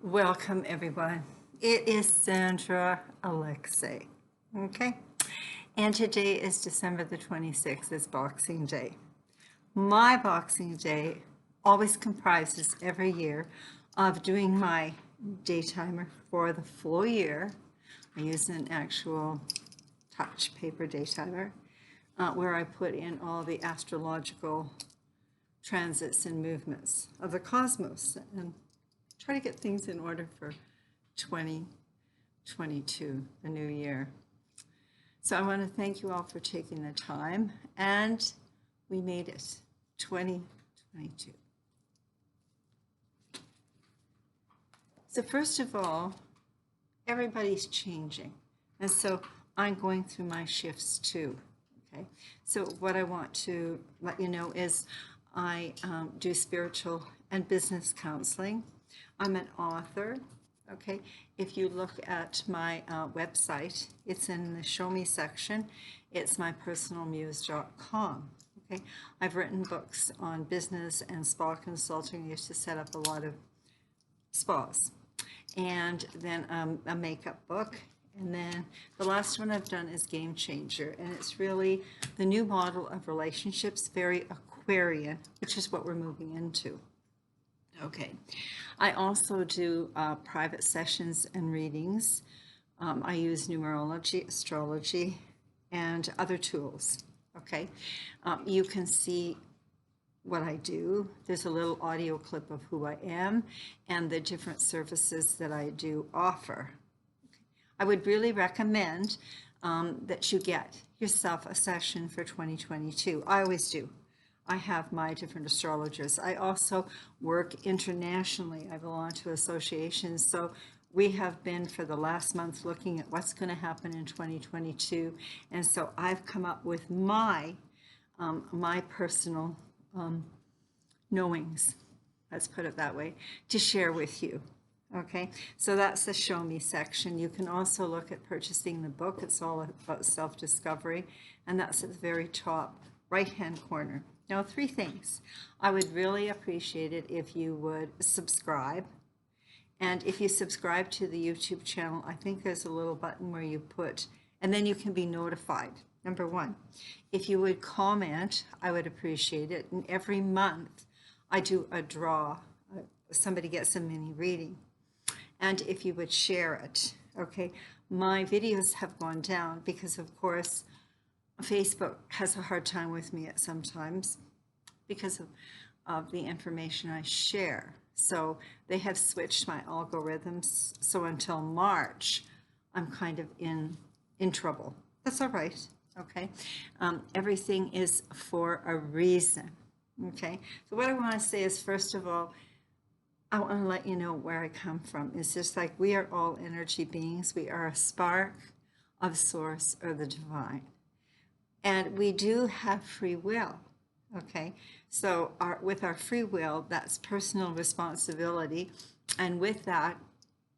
Welcome, everyone. It is Sandra Alexei, okay? And today is December the 26th, it's Boxing Day. My Boxing Day always comprises every year of doing my day timer for the full year. I use an actual touch paper day timer where I put in all the astrological transits and movements of the cosmos and try to get things in order for 2022, the new year. So I want to thank you all for taking the time, and we made it, 2022. So first of all, everybody's changing, and so I'm going through my shifts too, okay? So what I want to let you know is I do spiritual and business counseling. I'm an author, okay? If you look at my website, it's in the Show Me section. It's mypersonalmuse.com, okay? I've written books on business and spa consulting. I used to set up a lot of spas. And then a makeup book. And then the last one I've done is Game Changer. And it's really the new model of relationships, very Aquarian, which is what we're moving into. Okay, I also do private sessions and readings. I use Numerology, Astrology, and other tools. Okay, you can see what I do. There's a little audio clip of who I am and the different services that I do offer. Okay. I would really recommend that you get yourself a session for 2022. I always do. I have my different astrologers. I also work internationally. I belong to associations. So we have been for the last month looking at what's going to happen in 2022. And so I've come up with my personal knowings, let's put it that way, to share with you. Okay, so that's the Show Me section. You can also look at purchasing the book. It's all about self-discovery. And that's at the very top right-hand corner. Now, 3 things. I would really appreciate it if you would subscribe. And if you subscribe to the YouTube channel, I think there's a little button where you put, and then you can be notified. Number 1, if you would comment, I would appreciate it. And every month I do a draw. Somebody gets a mini reading. And if you would share it, okay? My videos have gone down because, of course, Facebook has a hard time with me at sometimes because of the information I share. So they have switched my algorithms. So until March, I'm kind of in trouble. That's all right, okay? Everything is for a reason, okay? So what I want to say is, first of all, I want to let you know where I come from. It's just like we are all energy beings. We are a spark of source or the divine. And we do have free will, okay? So with our free will, that's personal responsibility. And with that,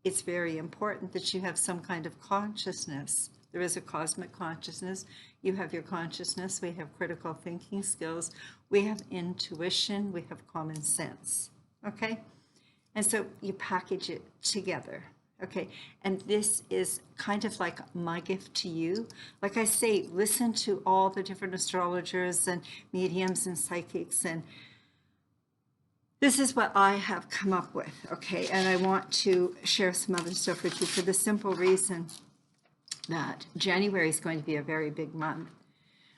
it's very important that you have some kind of consciousness. There is a cosmic consciousness. You have your consciousness. We have critical thinking skills. We have intuition. We have common sense, okay? And so you package it together. Okay, and this is kind of like my gift to you. Like I say, listen to all the different astrologers and mediums and psychics, and this is what I have come up with, okay? And I want to share some other stuff with you for the simple reason that January is going to be a very big month.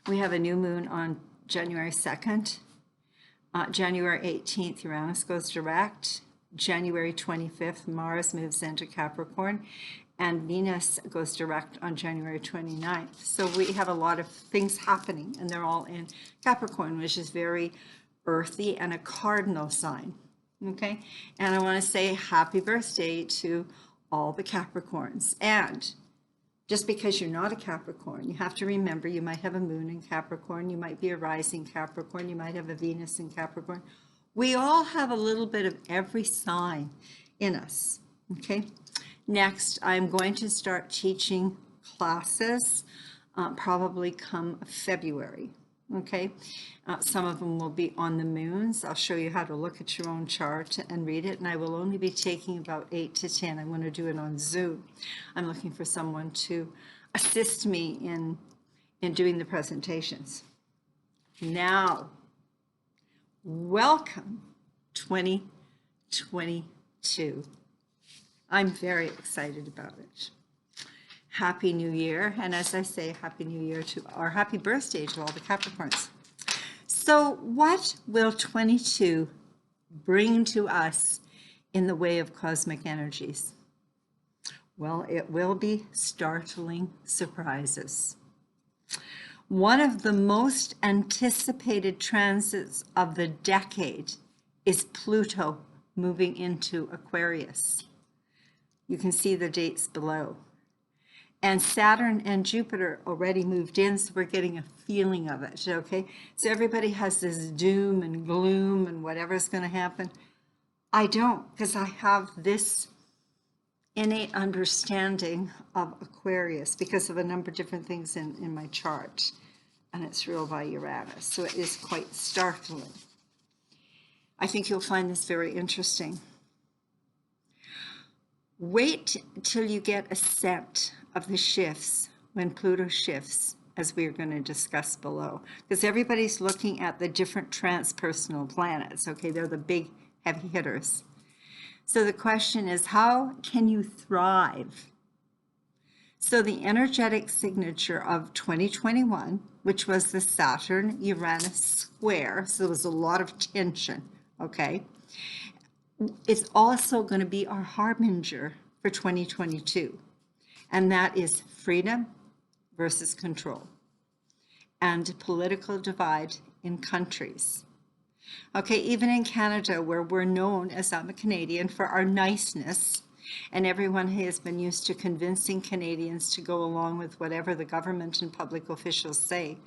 We have a new moon on January 2nd. January 18th, Uranus goes direct. January 25th, Mars moves into Capricorn, and Venus goes direct on January 29th. So we have a lot of things happening, and they're all in Capricorn, which is very earthy and a cardinal sign, okay? And I want to say happy birthday to all the Capricorns. And just because you're not a Capricorn, you have to remember you might have a moon in Capricorn, you might be a rising Capricorn, you might have a Venus in Capricorn. We all have a little bit of every sign in us, okay? Next, I'm going to start teaching classes probably come February, Okay, some of them will be on the moons. I'll show you how to look at your own chart and read it, and I will only be taking about 8 to 10. I'm going to do it on Zoom. I'm looking for someone to assist me in doing the presentations. Now, welcome 2022. I'm very excited about it. Happy New Year, and as I say, Happy New Year to, or happy birthday to all the Capricorns. So what will 22 bring to us in the way of cosmic energies? Well, it will be startling surprises. One of the most anticipated transits of the decade is Pluto moving into Aquarius. You can see the dates below. And Saturn and Jupiter already moved in, so we're getting a feeling of it, okay? So everybody has this doom and gloom and whatever's going to happen. I don't, because I have this innate understanding of Aquarius because of a number of different things in my chart. And it's ruled by Uranus, so it is quite startling. I think you'll find this very interesting. Wait till you get a sense of the shifts when Pluto shifts, as we are going to discuss below, because everybody's looking at the different transpersonal planets. Okay, they're the big heavy hitters. So the question is, how can you thrive? So the energetic signature of 2021, which was the Saturn-Uranus square, so there was a lot of tension, okay? It's also going to be our harbinger for 2022. And that is freedom versus control and political divide in countries. Okay, even in Canada, where we're known, as I'm a Canadian, for our niceness, and everyone has been used to convincing Canadians to go along with whatever the government and public officials say,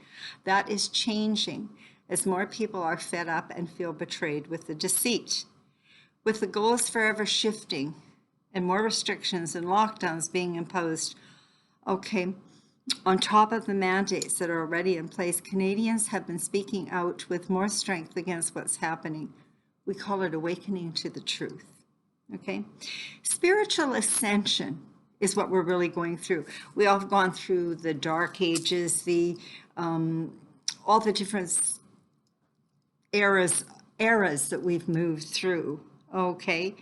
that is changing as more people are fed up and feel betrayed with the deceit. With the goals forever shifting, and more restrictions and lockdowns being imposed, okay, on top of the mandates that are already in place, Canadians have been speaking out with more strength against what's happening. We call it awakening to the truth, okay? Spiritual ascension is what we're really going through. We all have gone through the dark ages, all the different eras that we've moved through, okay?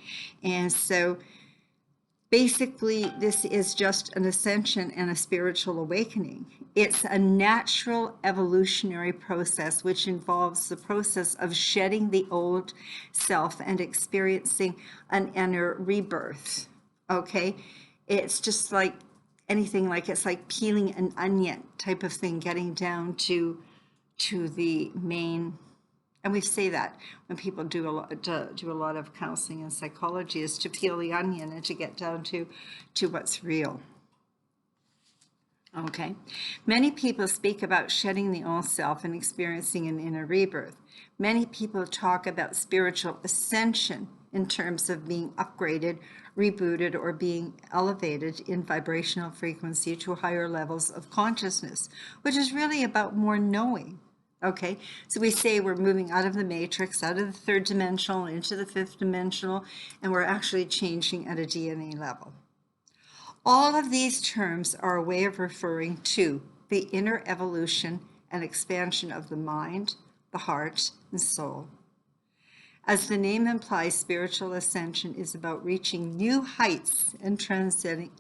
And so basically, this is just an ascension and a spiritual awakening. It's a natural evolutionary process which involves the process of shedding the old self and experiencing an inner rebirth, okay? It's just like anything, like it's like peeling an onion type of thing, getting down to the main. And we say that when people do a lot of counseling and psychology, is to peel the onion and to get down to what's real. Okay. Many people speak about shedding the old self and experiencing an inner rebirth. Many people talk about spiritual ascension in terms of being upgraded, rebooted, or being elevated in vibrational frequency to higher levels of consciousness, which is really about more knowing. Okay, so we say we're moving out of the matrix, out of the third dimensional into the fifth dimensional, and we're actually changing at a DNA level. All of these terms are a way of referring to the inner evolution and expansion of the mind, the heart, and soul. As the name implies, spiritual ascension is about reaching new heights and transcending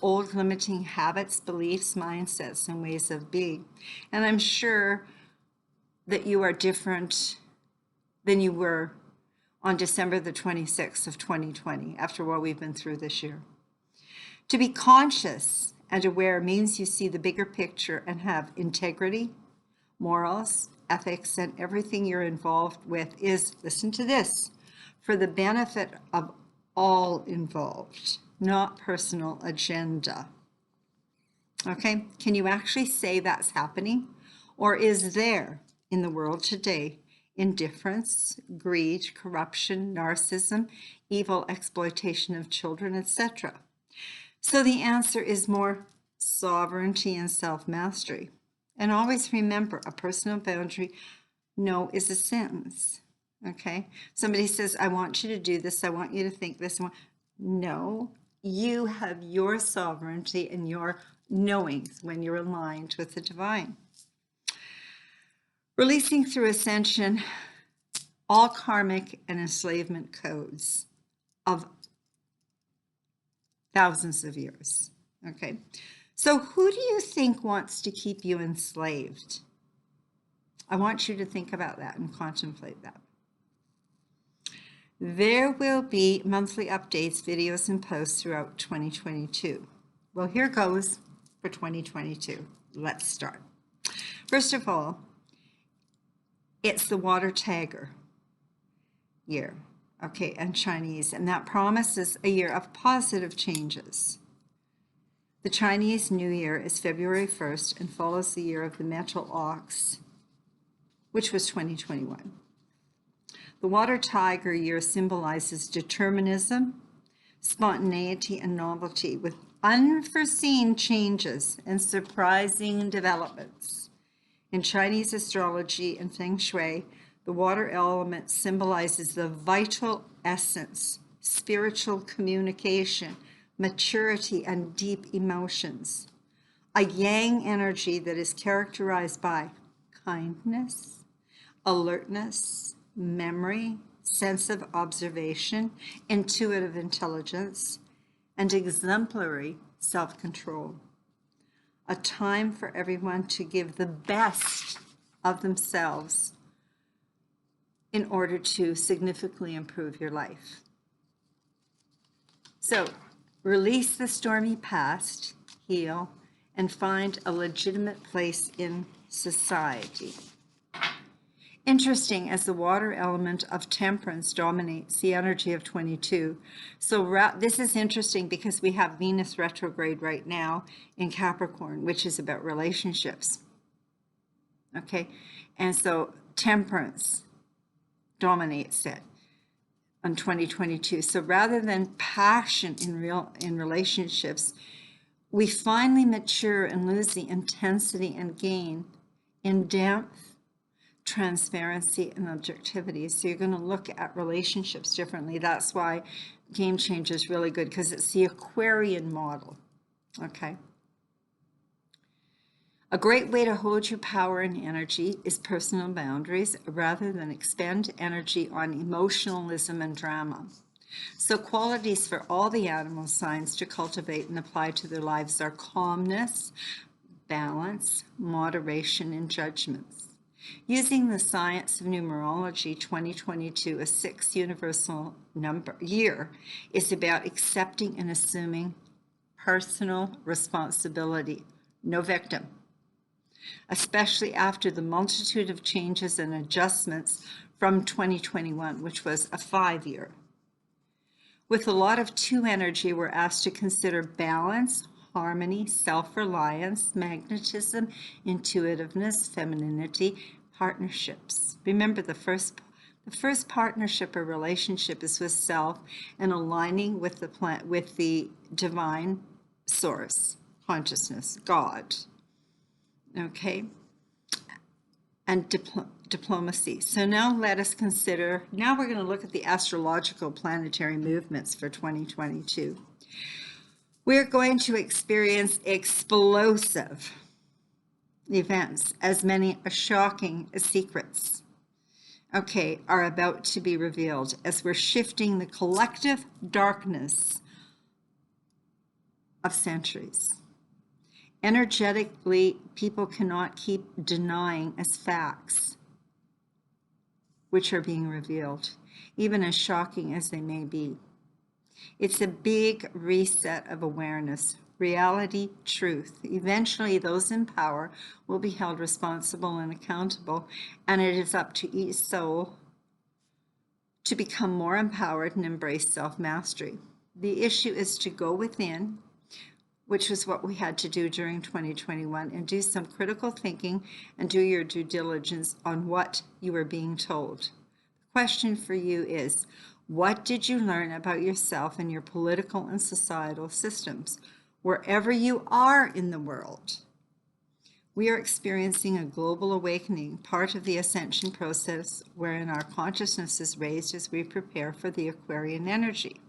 old limiting habits, beliefs, mindsets, and ways of being. And I'm sure that you are different than you were on December the 26th of 2020, after what we've been through this year. To be conscious and aware means you see the bigger picture and have integrity, morals, ethics, and everything you're involved with is, listen to this, for the benefit of all involved, not personal agenda. Okay, can you actually say that's happening? Or is there in the world today indifference, greed, corruption, narcissism, evil exploitation of children, etc.? So the answer is more sovereignty, and self-mastery. And always remember, a personal boundary, no, is a sentence. Okay? Somebody says, I want you to do this. I want you to think this. No, you have your sovereignty and your knowings when you're aligned with the divine. Releasing through Ascension all karmic and enslavement codes of thousands of years. Okay? So who do you think wants to keep you enslaved? I want you to think about that and contemplate that. There will be monthly updates, videos, and posts throughout 2022. Well, here goes for 2022. Let's start. First of all, it's the water tiger year, okay, and Chinese, and that promises a year of positive changes. The Chinese New Year is February 1st and follows the year of the metal ox, which was 2021. The water tiger year symbolizes determinism, spontaneity, and novelty with unforeseen changes and surprising developments. In Chinese astrology and feng shui, the water element symbolizes the vital essence, spiritual communication, maturity, and deep emotions. A yang energy that is characterized by kindness, alertness, memory, sense of observation, intuitive intelligence, and exemplary self-control. A time for everyone to give the best of themselves in order to significantly improve your life. So, release the stormy past, heal, and find a legitimate place in society. Interesting, as the water element of temperance dominates the energy of 22. So this is interesting because we have Venus retrograde right now in Capricorn, which is about relationships. Okay, and so temperance dominates it on 2022. So rather than passion in relationships, we finally mature and lose the intensity and gain in depth, transparency, and objectivity. So you're going to look at relationships differently. That's why Game Changer is really good, because it's the Aquarian model. Okay. A great way to hold your power and energy is personal boundaries rather than expend energy on emotionalism and drama. So qualities for all the animal signs to cultivate and apply to their lives are calmness, balance, moderation, and judgments. Using the science of numerology, 2022, a 6 universal year, is about accepting and assuming personal responsibility. No victim. Especially after the multitude of changes and adjustments from 2021, which was a 5-year. With a lot of 2 energy, we're asked to consider balance, harmony, self-reliance, magnetism, intuitiveness, femininity, partnerships. Remember, the first partnership or relationship is with self and aligning with the divine source, consciousness, God. Okay, and diplomacy. So now let us consider, now we're going to look at the astrological planetary movements for 2022. We're going to experience explosive events, as many as shocking as secrets, okay, are about to be revealed as we're shifting the collective darkness of centuries. Energetically, people cannot keep denying as facts, which are being revealed, even as shocking as they may be. It's a big reset of awareness, reality, truth. Eventually, those in power will be held responsible and accountable, and it is up to each soul to become more empowered and embrace self-mastery. The issue is to go within, which is what we had to do during 2021, and do some critical thinking and do your due diligence on what you are being told. The question for you is, what did you learn about yourself and your political and societal systems? wherever you are in the world. We are experiencing a global awakening, part of the ascension process, wherein our consciousness is raised as we prepare for the Aquarian energy.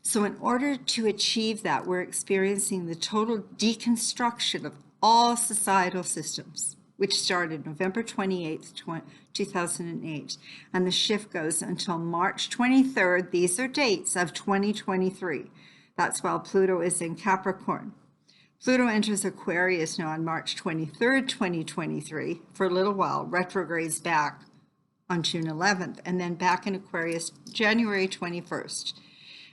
So in order to achieve that, we're experiencing the total deconstruction of all societal systems, which started November 28th, 2008, and the shift goes until March 23rd. These are dates of 2023. That's while Pluto is in Capricorn. Pluto enters Aquarius now on March 23rd, 2023, for a little while, retrogrades back on June 11th, and then back in Aquarius January 21st.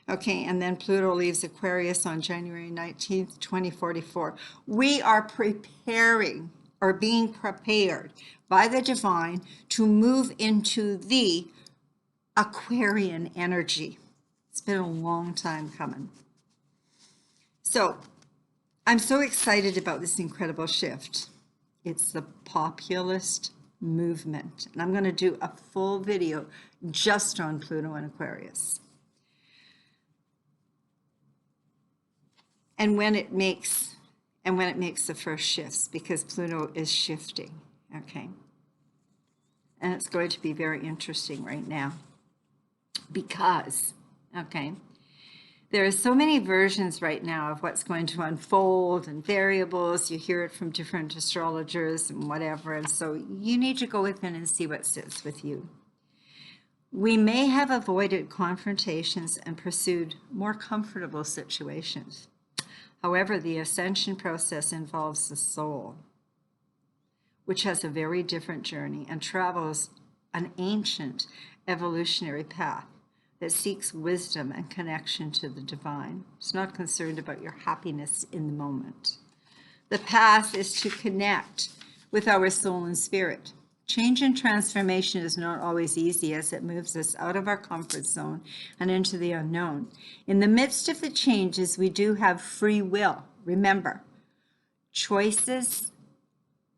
Okay, and then Pluto leaves Aquarius on January 19th, 2044. We are preparing, or being prepared by the divine to move into the Aquarian energy. It's been a long time coming. So I'm so excited about this incredible shift. It's the populist movement. And I'm going to do a full video just on Pluto and Aquarius. And when it makes the first shifts, because Pluto is shifting, okay? And it's going to be very interesting right now because, okay, there are so many versions right now of what's going to unfold and variables. You hear it from different astrologers and whatever, and so you need to go within and see what sits with you. We may have avoided confrontations and pursued more comfortable situations. However, the ascension process involves the soul, which has a very different journey and travels an ancient evolutionary path that seeks wisdom and connection to the divine. It's not concerned about your happiness in the moment. The path is to connect with our soul and spirit. Change and transformation is not always easy as it moves us out of our comfort zone and into the unknown. In the midst of the changes, we do have free will. Remember, choices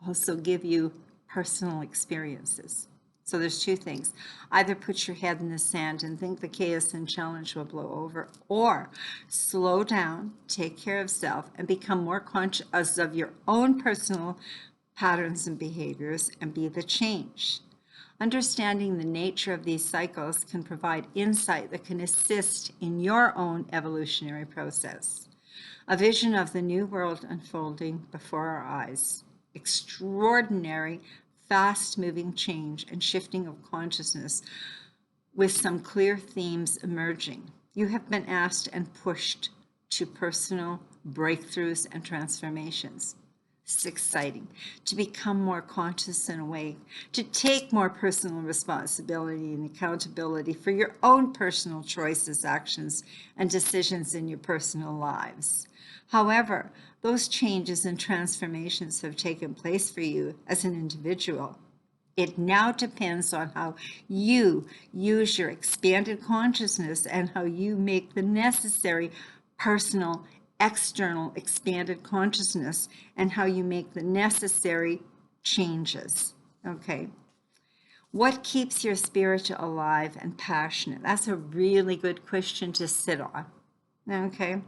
also give you personal experiences. So there's two things. Either put your head in the sand and think the chaos and challenge will blow over, or slow down, take care of self, and become more conscious of your own personal patterns and behaviors and be the change. Understanding the nature of these cycles can provide insight that can assist in your own evolutionary process. A vision of the new world unfolding before our eyes. Extraordinary, fast-moving change and shifting of consciousness with some clear themes emerging. You have been asked and pushed to personal breakthroughs and transformations. It's exciting to become more conscious and awake, to take more personal responsibility and accountability for your own personal choices, actions, and decisions in your personal lives. However, those changes and transformations have taken place for you as an individual. It now depends on how you use your expanded consciousness and how you make the necessary personal, external, expanded consciousness and how you make the necessary changes, okay? What keeps your spirit alive and passionate? That's a really good question to sit on, okay?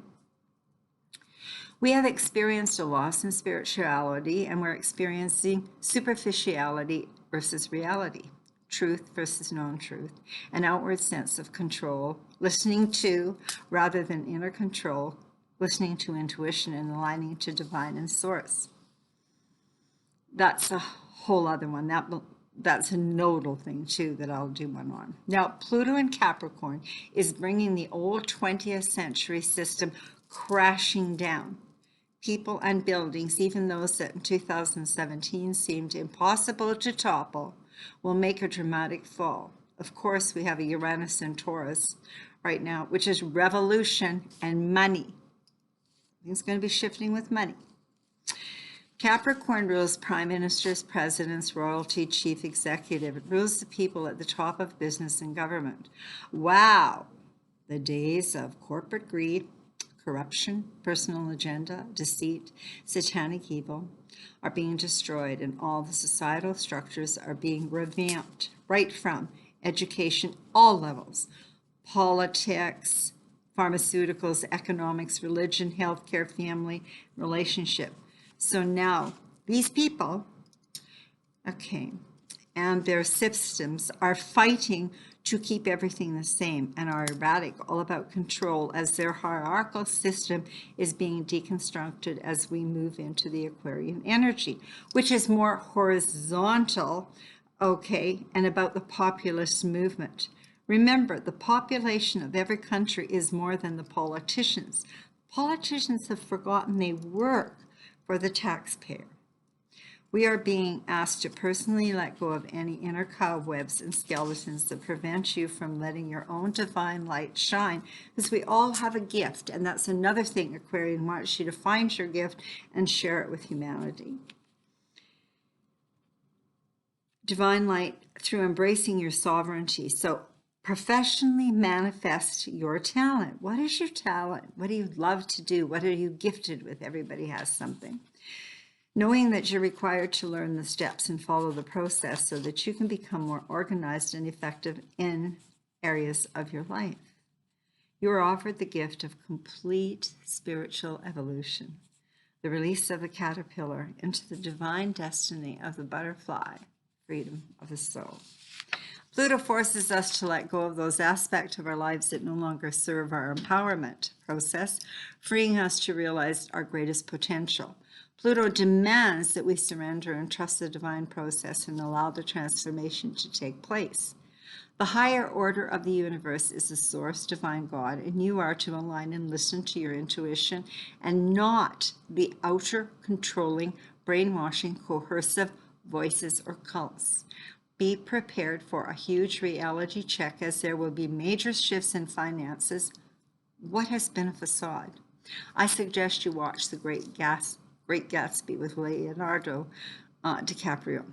We have experienced a loss in spirituality, and we're experiencing superficiality versus reality, truth versus non-truth, an outward sense of control, listening to rather than inner control, listening to intuition and aligning to divine and source. That's a whole other one. That's a nodal thing too that I'll do one on. Now, Pluto in Capricorn is bringing the old 20th century system crashing down. People and buildings, even those that in 2017 seemed impossible to topple, will make a dramatic fall. Of course, we have a Uranus in Taurus right now, which is revolution and money. It's going to be shifting with money. Capricorn rules prime ministers, presidents, royalty, chief executive. It rules the people at the top of business and government. Wow! The days of corporate greed, corruption, personal agenda, deceit, satanic evil are being destroyed, and all the societal structures are being revamped, right from education, all levels, politics, pharmaceuticals, economics, religion, healthcare, family, relationship. So now these people, okay, and their systems are fighting to keep everything the same and are erratic, all about control, as their hierarchical system is being deconstructed as we move into the Aquarian energy, which is more horizontal, okay, and about the populist movement. Remember, the population of every country is more than the politicians. Politicians have forgotten they work for the taxpayer. We are being asked to personally let go of any inner cobwebs and skeletons that prevent you from letting your own divine light shine, because we all have a gift, and that's another thing Aquarian wants you to find your gift and share it with humanity. Divine light through embracing your sovereignty. So professionally manifest your talent. What is your talent? What do you love to do? What are you gifted with? Everybody has something. Knowing that you're required to learn the steps and follow the process so that you can become more organized and effective in areas of your life. You are offered the gift of complete spiritual evolution, the release of the caterpillar into the divine destiny of the butterfly, freedom of the soul. Pluto forces us to let go of those aspects of our lives that no longer serve our empowerment process, freeing us to realize our greatest potential. Pluto demands that we surrender and trust the divine process and allow the transformation to take place. The higher order of the universe is the source, divine God, and you are to align and listen to your intuition and not the outer controlling, brainwashing, coercive voices or cults. Be prepared for a huge reality check, as there will be major shifts in finances. What has been a facade? I suggest you watch The Great Gatsby with Leonardo DiCaprio.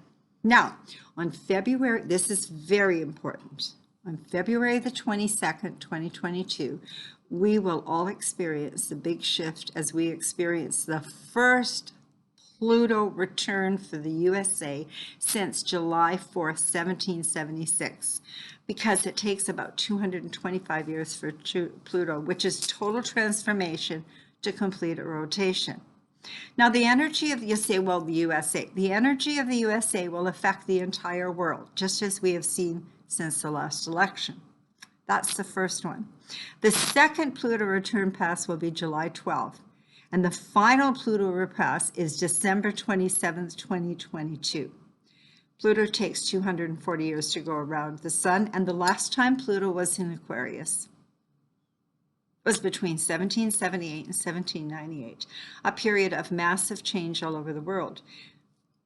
Now, on February, this is very important, on February the 22nd, 2022, we will all experience the big shift as we experience the first Pluto return for the USA since July 4th, 1776, because it takes about 225 years for Pluto, which is total transformation, to complete a rotation. Now, the energy of, you say, well, the USA. The energy of the USA will affect the entire world, just as we have seen since the last election. That's the first one. The second Pluto return pass will be July 12th, and the final Pluto repass is December 27th, 2022. Pluto takes 240 years to go around the sun, and the last time Pluto was in Aquarius was between 1778 and 1798, a period of massive change all over the world.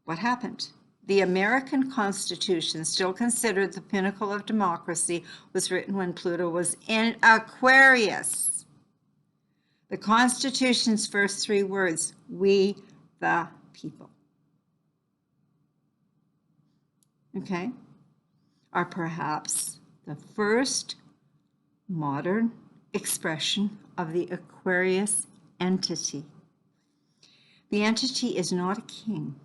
What happened? The American Constitution, still considered the pinnacle of democracy, was written when Pluto was in Aquarius. The Constitution's first three words, we the people, okay, are perhaps the first modern expression of the Aquarius entity. The entity is not a king,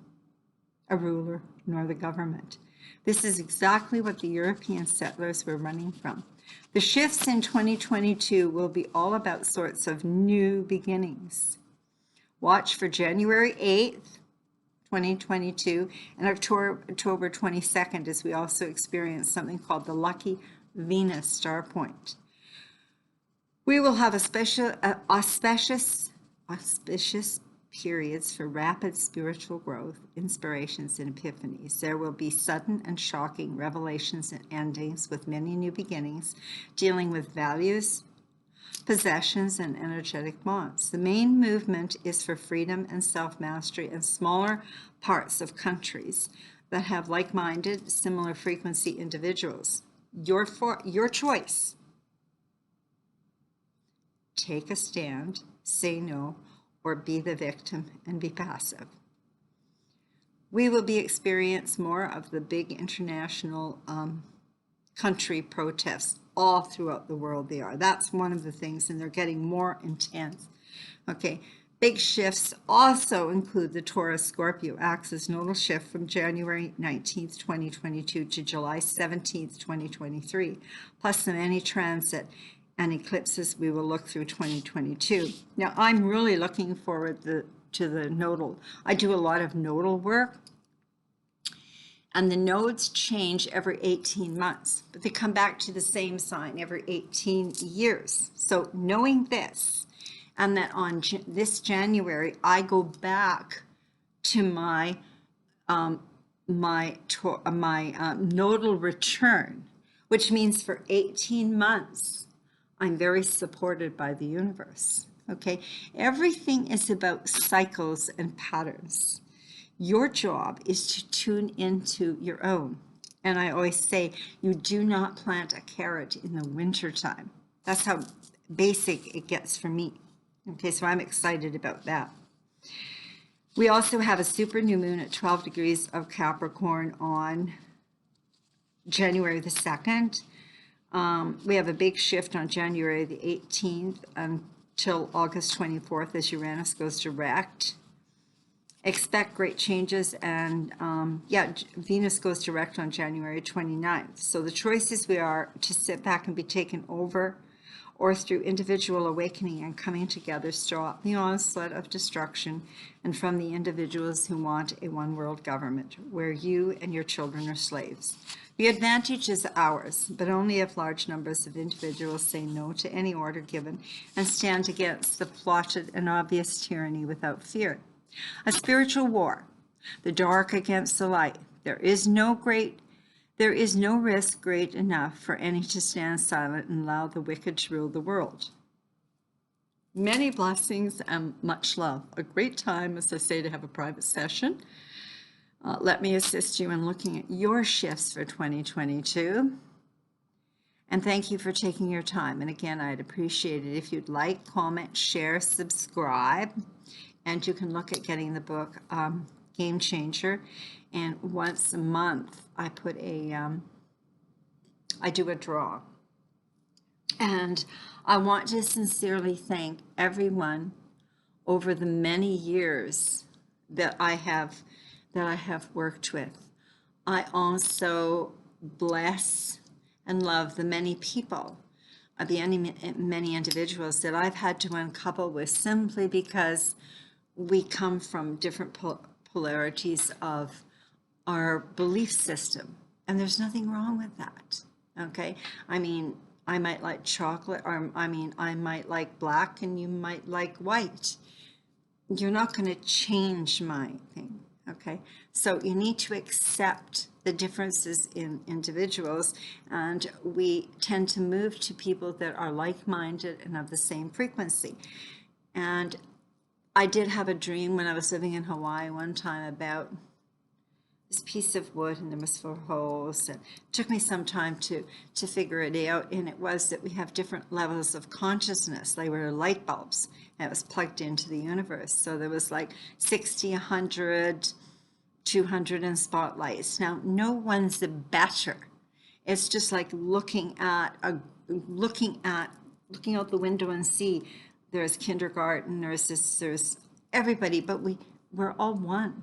a ruler, nor the government. This is exactly what the European settlers were running from. The shifts in 2022 will be all about sorts of new beginnings. Watch for January 8th, 2022, and October 22nd, as we also experience something called the lucky Venus star point. We will have auspicious periods for rapid spiritual growth, inspirations, and epiphanies. There will be sudden and shocking revelations and endings with many new beginnings, dealing with values, possessions, and energetic bonds. The main movement is for freedom and self-mastery in smaller parts of countries that have like-minded, similar frequency individuals. Your choice. Take a stand, say no, or be the victim and be passive. We will be experiencing more of the big international country protests all throughout the world. That's one of the things, and they're getting more intense. Okay, big shifts also include the Taurus Scorpio axis nodal shift from January 19th, 2022 to July 17th, 2023, plus the many transit and eclipses, we will look through 2022. Now, I'm really looking forward to the nodal. I do a lot of nodal work, and the nodes change every 18 months, but they come back to the same sign every 18 years. So knowing this, and that on this January, I go back to my nodal return, which means for 18 months, I'm very supported by the universe, okay? Everything is about cycles and patterns. Your job is to tune into your own. And I always say, you do not plant a carrot in the wintertime. That's how basic it gets for me. Okay, so I'm excited about that. We also have a super new moon at 12 degrees of Capricorn on January the 2nd. We have a big shift on January the 18th until August 24th as Uranus goes direct. Expect great changes, and Venus goes direct on January 29th. So the choices we are to sit back and be taken over, or through individual awakening and coming together, stop the onslaught of destruction, and from the individuals who want a one-world government where you and your children are slaves. The advantage is ours, but only if large numbers of individuals say no to any order given and stand against the plotted and obvious tyranny without fear. A spiritual war, the dark against the light. There is no risk great enough for any to stand silent and allow the wicked to rule the world. Many blessings and much love. A great time, as I say, to have a private session. Let me assist you in looking at your shifts for 2022. And thank you for taking your time. And again, I'd appreciate it if you'd like, comment, share, subscribe. And you can look at getting the book Game Changer. And once a month, I put I do a draw. And I want to sincerely thank everyone over the many years that I have worked with. I also bless and love the many people, many individuals that I've had to uncouple with simply because we come from different polarities of our belief system. And there's nothing wrong with that, okay? I mean, I might like chocolate, or I might like black and you might like white. You're not going to change my thing, okay? So you need to accept the differences in individuals, and we tend to move to people that are like-minded and of the same frequency. And I did have a dream when I was living in Hawaii one time about this piece of wood, and there was 4 holes, and it took me some time to figure it out, and it was that we have different levels of consciousness. They were light bulbs, and it was plugged into the universe. So there was like 60, 100, 200 in spotlights. Now, no one's better. It's just like looking out the window and see there's kindergarten, there's everybody, but we're all one.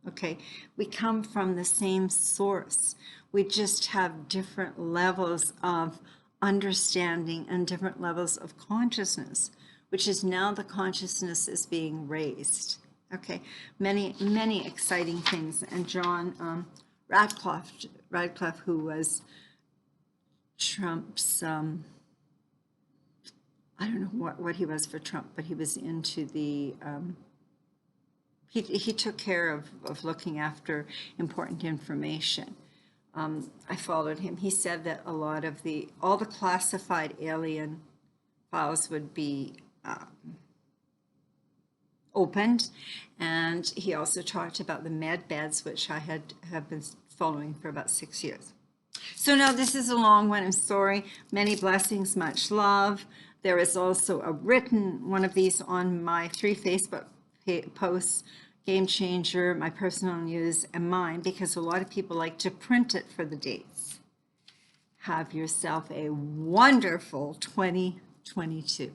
Okay, we come from the same source. We just have different levels of understanding and different levels of consciousness, which is now the consciousness is being raised. Okay, many exciting things. And John Radcliffe, who was Trump's, I don't know what he was for Trump, but he was into the, he took care of looking after important information. I followed him. He said that all the classified alien files would be opened, and he also talked about the med beds, which I have been following for about 6 years. So now this is a long one. I'm sorry. Many blessings, much love. There is also a written one of these on my 3 Facebook posts, Game Changer, my personal news, and mine, because a lot of people like to print it for the dates. Have yourself a wonderful 2022.